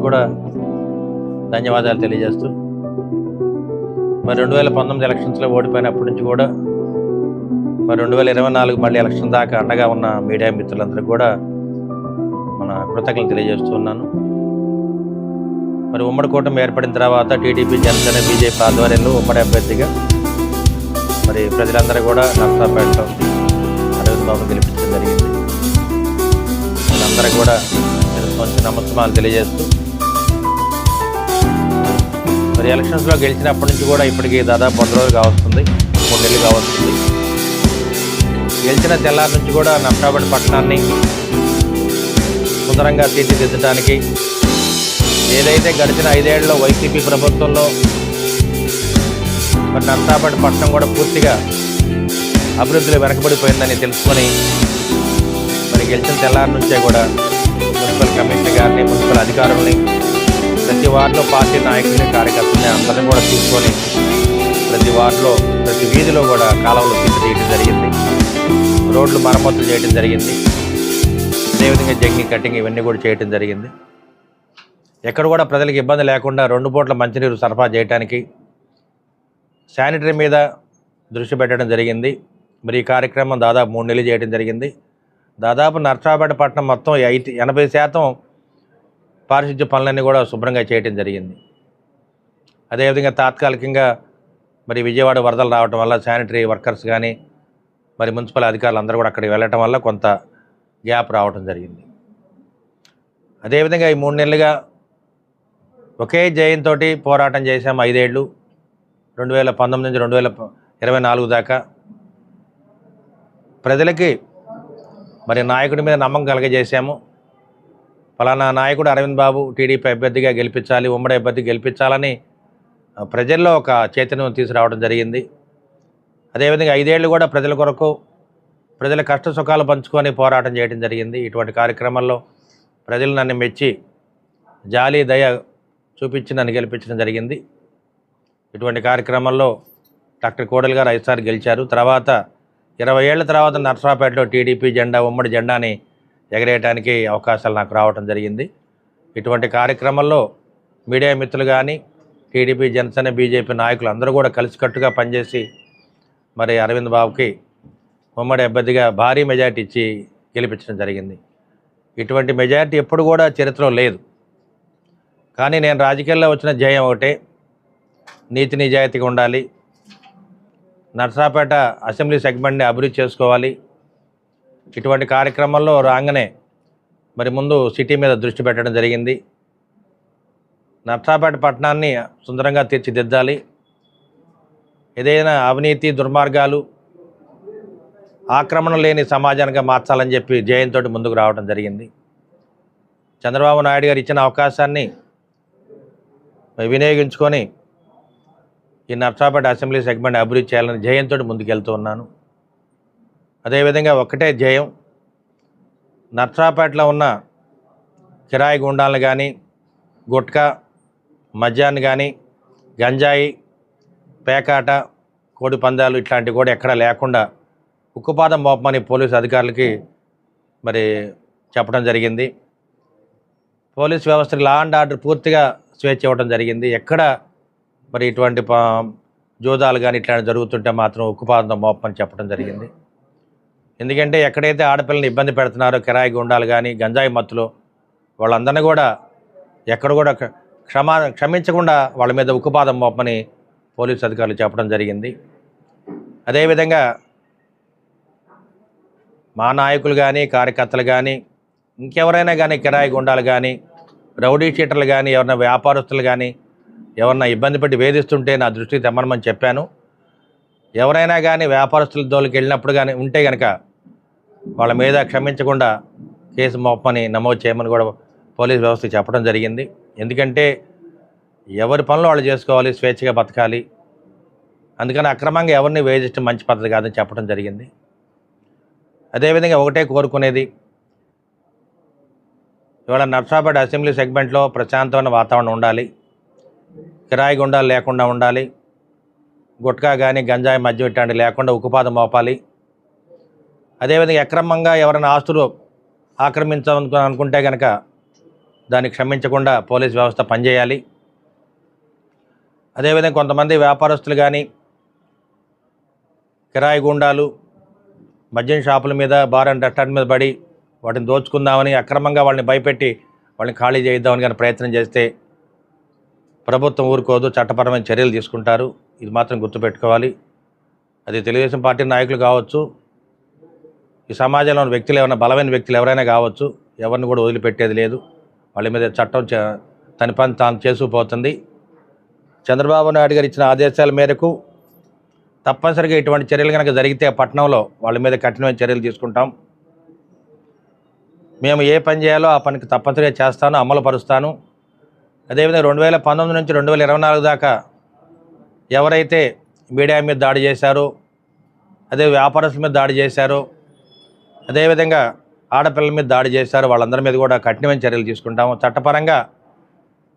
కూడా ధన్యవాదాలు తెలియజేస్తూ, మరి 2019 ఎలక్షన్స్లో ఓడిపోయినప్పటి నుంచి కూడా మరి 2024 మళ్ళీ ఎలక్షన్ దాకా అండగా ఉన్న మీడియా మిత్రులందరికీ కూడా మన కృతజ్ఞతలు తెలియజేస్తున్నాను. మరి ఉమ్మడి కూటమి ఏర్పడిన తర్వాత టీడీపీ, జనసేన, బీజేపీ ఆధ్వర్యంలో ఉమ్మడి అభ్యర్థిగా మరి ప్రజలందరూ కూడా నర్సాపేటలో అరవింద్ బాబు గెలిపించడం జరిగింది. అందరూ కూడా నమస్కారాలు తెలియజేస్తూ, మరి ఎలక్షన్స్లో గెలిచినప్పటి నుంచి కూడా ఇప్పటికీ దాదాపు 100 రోజులు కావస్తుంది, 3 నెలలు కావస్తుంది. గెలిచిన తెల్లారి నుంచి కూడా నర్సాపేట పట్టణాన్ని సుందరంగా తీర్చిదిద్దడానికి ఏదైతే గడిచిన 5 ఏళ్లలో వైసీపీ ప్రభుత్వంలో మరి నర్సాపేట పట్టణం కూడా పూర్తిగా అభివృద్ధిలో వెనకబడిపోయిందని తెలుసుకొని మరి గెలిచిన తెల్లారి నుంచే కూడా మున్సిపల్ కమిషనర్ గారిని, మున్సిపల్ అధికారులని, ప్రతి వార్డులో పార్టీ నాయకుల్ని, కార్యకర్తల్ని అందరినీ కూడా తీసుకొని ప్రతి వార్డులో, ప్రతి వీధిలో కూడా కాలువలు తీయడం జరిగింది. రోడ్లు మరమ్మతులు చేయడం జరిగింది. అదేవిధంగా జగ్గింగ్, కటింగ్ ఇవన్నీ కూడా చేయడం జరిగింది. ఎక్కడ కూడా ప్రజలకు ఇబ్బంది లేకుండా 2 పూట్ల మంచినీరు సరఫరా చేయడానికి శానిటరీ మీద దృష్టి పెట్టడం జరిగింది. మరి ఈ కార్యక్రమం దాదాపు 3 నెలలు చేయడం జరిగింది. దాదాపు నర్సాపేట పట్టణం మొత్తం 80% పారిశుద్ధ్య పనులన్నీ కూడా శుభ్రంగా చేయడం జరిగింది. అదేవిధంగా తాత్కాలికంగా మరి విజయవాడ వరదలు రావడం వల్ల శానిటరీ వర్కర్స్ కానీ మరి మున్సిపల్ అధికారులు అందరూ కూడా అక్కడికి వెళ్ళటం వల్ల కొంత గ్యాప్ రావడం జరిగింది. అదేవిధంగా ఈ 3 నెలలుగా ఒకే జయంతో పోరాటం చేశాము. 5 ఏళ్ళు, 2019 నుంచి 2024 దాకా ప్రజలకి మరి నాయకుడి మీద నమ్మకం కలగజేశాము. ఫలానా నాయకుడు అరవింద్ బాబు టీడీపీ అభ్యర్థిగా గెలిపించాలి, ఉమ్మడి అభ్యర్థి గెలిపించాలని ప్రజల్లో ఒక చైతన్యం తీసుకురావడం జరిగింది. అదేవిధంగా 5 ఏళ్ళు కూడా ప్రజల కొరకు, ప్రజల కష్ట సుఖాలు పంచుకొని పోరాటం చేయడం జరిగింది. ఇటువంటి కార్యక్రమాల్లో ప్రజలు నన్ను మెచ్చి జాలి, దయ చూపించి నన్ను గెలిపించడం జరిగింది. ఇటువంటి కార్యక్రమంలో డాక్టర్ కోడెల గారు 5 సార్లు గెలిచారు. తర్వాత 20 ఏళ్ల తర్వాత నర్సాపేటలో టీడీపీ జెండా, ఉమ్మడి జెండాని ఎగరేయడానికి అవకాశాలు నాకు రావడం జరిగింది. ఇటువంటి కార్యక్రమంలో మీడియా మిత్రులు కానీ, టీడీపీ, జనసేన, బీజేపీ నాయకులు అందరూ కూడా కలిసికట్టుగా పనిచేసి మరి అరవింద్ బాబుకి ఉమ్మడి అభ్యర్థిగా భారీ మెజార్టీ ఇచ్చి గెలిపించడం జరిగింది. ఇటువంటి మెజార్టీ ఎప్పుడు కూడా చరిత్రలో లేదు. కానీ నేను రాజకీయాల్లో వచ్చిన జయం ఒకటే, నీతి నిజాయితీగా ఉండాలి, నర్సాపేట అసెంబ్లీ సెగ్మెంట్ని అభివృద్ధి చేసుకోవాలి. ఇటువంటి కార్యక్రమాల్లో రాగానే మరి ముందు సిటీ మీద దృష్టి పెట్టడం జరిగింది. నర్సాపేట పట్టణాన్ని సుందరంగా తీర్చిదిద్దాలి. ఏదైనా అవినీతి, దుర్మార్గాలు, ఆక్రమణ లేని సమాజానికి మార్చాలని చెప్పి జయంతో ముందుకు రావడం జరిగింది. చంద్రబాబు నాయుడు గారు ఇచ్చిన అవకాశాన్ని వినియోగించుకొని ఈ నర్సాపేట అసెంబ్లీ సెగ్మెంట్ అభివృద్ధి చేయాలని జయంతో ముందుకెళ్తూ ఉన్నాను. అదేవిధంగా ఒక్కటే జయం, నర్సాపేటలో ఉన్న కిరాయి గుండాలను కానీ, గుట్కా, మద్యాన్ని కానీ, గంజాయి, పేకాట, కోడి పందాలు ఇట్లాంటివి కూడా ఎక్కడా లేకుండా ఉక్కుపాదం మోపమని పోలీసు అధికారులకి మరి చెప్పడం జరిగింది. పోలీస్ వ్యవస్థకి లా అండ్ ఆర్డర్ పూర్తిగా స్వేచ్ఛ ఇవ్వడం జరిగింది. ఎక్కడ మరి ఇటువంటి జోదాలు కానీ ఇట్లాంటివి జరుగుతుంటే మాత్రం ఉక్కుపాదంతో మోపమని చెప్పడం జరిగింది. ఎందుకంటే ఎక్కడైతే ఆడపిల్లని ఇబ్బంది పెడుతున్నారో కిరాయి గుండాలు కానీ, గంజాయి మత్తులో, వాళ్ళందరినీ కూడా ఎక్కడ కూడా క్షమించకుండా వాళ్ళ మీద ఉక్కుపాదం మోపమని పోలీసు అధికారులు చెప్పడం జరిగింది. అదేవిధంగా మా నాయకులు కానీ, కార్యకర్తలు కానీ, ఇంకెవరైనా కానీ కిరాయి గుండాలు కానీ, రౌడీ షీటర్లు కానీ, ఎవరైనా వ్యాపారస్తులు కానీ ఎవరన్నా ఇబ్బంది పెట్టి వేధిస్తుంటే నా దృష్టికి తెమ్మనమని చెప్పాను. ఎవరైనా కానీ వ్యాపారస్తుల జోలికి వెళ్ళినప్పుడు కానీ ఉంటే కనుక వాళ్ళ మీద క్షమించకుండా కేసు మోపమని నమోదు చేయమని కూడా పోలీస్ వ్యవస్థకి చెప్పడం జరిగింది. ఎందుకంటే ఎవరి పనులు వాళ్ళు చేసుకోవాలి, స్వేచ్ఛగా బతకాలి. అందుకని అక్రమంగా ఎవరిని వేధించడం మంచి పద్ధతి కాదని చెప్పడం జరిగింది. అదేవిధంగా ఒకటే కోరుకునేది, ఇవాళ నర్సాపేట అసెంబ్లీ సెగ్మెంట్లో ప్రశాంతమైన వాతావరణం ఉండాలి, కిరాయి గుండాలు లేకుండా ఉండాలి, గుట్కా కానీ, గంజాయి, మద్యం ఇట్లాంటివి లేకుండా ఉక్కుపాదం మోపాలి. అదేవిధంగా అక్రమంగా ఎవరైనా ఆస్తులు ఆక్రమించాలనుకుంటే కనుక దాన్ని క్షమించకుండా పోలీస్ వ్యవస్థ పనిచేయాలి. అదేవిధంగా కొంతమంది వ్యాపారస్తులు కానీ, కిరాయి గుండాలు మద్యం షాపుల మీద, బార్ అండ్ రెస్టారెంట్ మీద పడి వాటిని దోచుకుందామని, అక్రమంగా వాళ్ళని భయపెట్టి వాళ్ళని ఖాళీ చేయిద్దామని కానీ ప్రయత్నం చేస్తే ప్రభుత్వం ఊరుకోదు, చట్టపరమైన చర్యలు తీసుకుంటారు. ఇది మాత్రం గుర్తుపెట్టుకోవాలి. అది తెలుగుదేశం పార్టీ నాయకులు కావచ్చు, ఈ సమాజంలో ఉన్న వ్యక్తులు ఏమైనా బలమైన వ్యక్తులు ఎవరైనా కావచ్చు, ఎవరిని కూడా వదిలిపెట్టేది లేదు. వాళ్ళ మీద చట్టం తన పని తాను చేసుకుపోతుంది. చంద్రబాబు నాయుడు గారు ఇచ్చిన ఆదేశాల మేరకు తప్పనిసరిగా ఇటువంటి చర్యలు కనుక జరిగితే పట్టణంలో వాళ్ళ మీద కఠినమైన చర్యలు తీసుకుంటాం. మేము ఏ పని చేయాలో ఆ పనికి తప్పనిసరిగా చేస్తాను, అమలు పరుస్తాను. అదేవిధంగా 2019 నుంచి 2024 దాకా ఎవరైతే మీడియా మీద దాడి చేశారో, అదే వ్యాపారస్తుల మీద దాడి చేశారో, అదేవిధంగా ఆడపిల్లల మీద దాడి చేశారో వాళ్ళందరి మీద కూడా కఠినమైన చర్యలు తీసుకుంటాము, చట్టపరంగా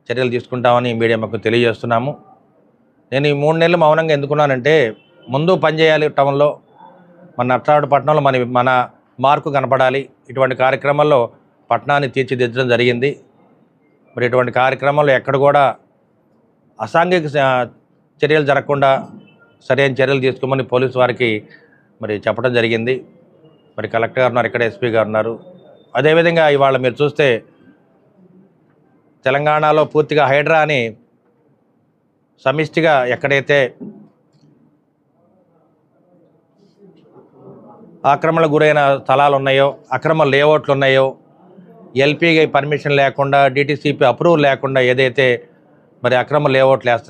చర్యలు తీసుకుంటామని మీడియా మాకు తెలియజేస్తున్నాము. నేను ఈ 3 నెలలు మౌనంగా ఎందుకున్నానంటే, ముందు పనిచేయాలి టౌన్లో, మన నట్రాడు పట్టణంలో మన మార్కు కనపడాలి. ఇటువంటి కార్యక్రమాల్లో పట్టణాన్ని తీర్చిదిద్దడం జరిగింది. మరి ఇటువంటి కార్యక్రమాల్లో ఎక్కడ కూడా అసాంఘిక చర్యలు జరగకుండా సరైన చర్యలు తీసుకోమని పోలీసు వారికి మరి చెప్పడం జరిగింది. మరి కలెక్టర్ గారు ఉన్నారు, ఇక్కడ ఎస్పీ గారు ఉన్నారు. అదేవిధంగా ఇవాళ మీరు చూస్తే తెలంగాణలో పూర్తిగా హైడ్రా అని సమిష్టిగా ఎక్కడైతే ఆక్రమణలకు గురైన స్థలాలు ఉన్నాయో, అక్రమ లేఅవుట్లు ఉన్నాయో, ఎల్పీఐ పర్మిషన్ లేకుండా, డిటిసిపి అప్రూవల్ లేకుండా ఏదైతే మరి అక్రమ లేఅవుట్లు వేస్తున్నారు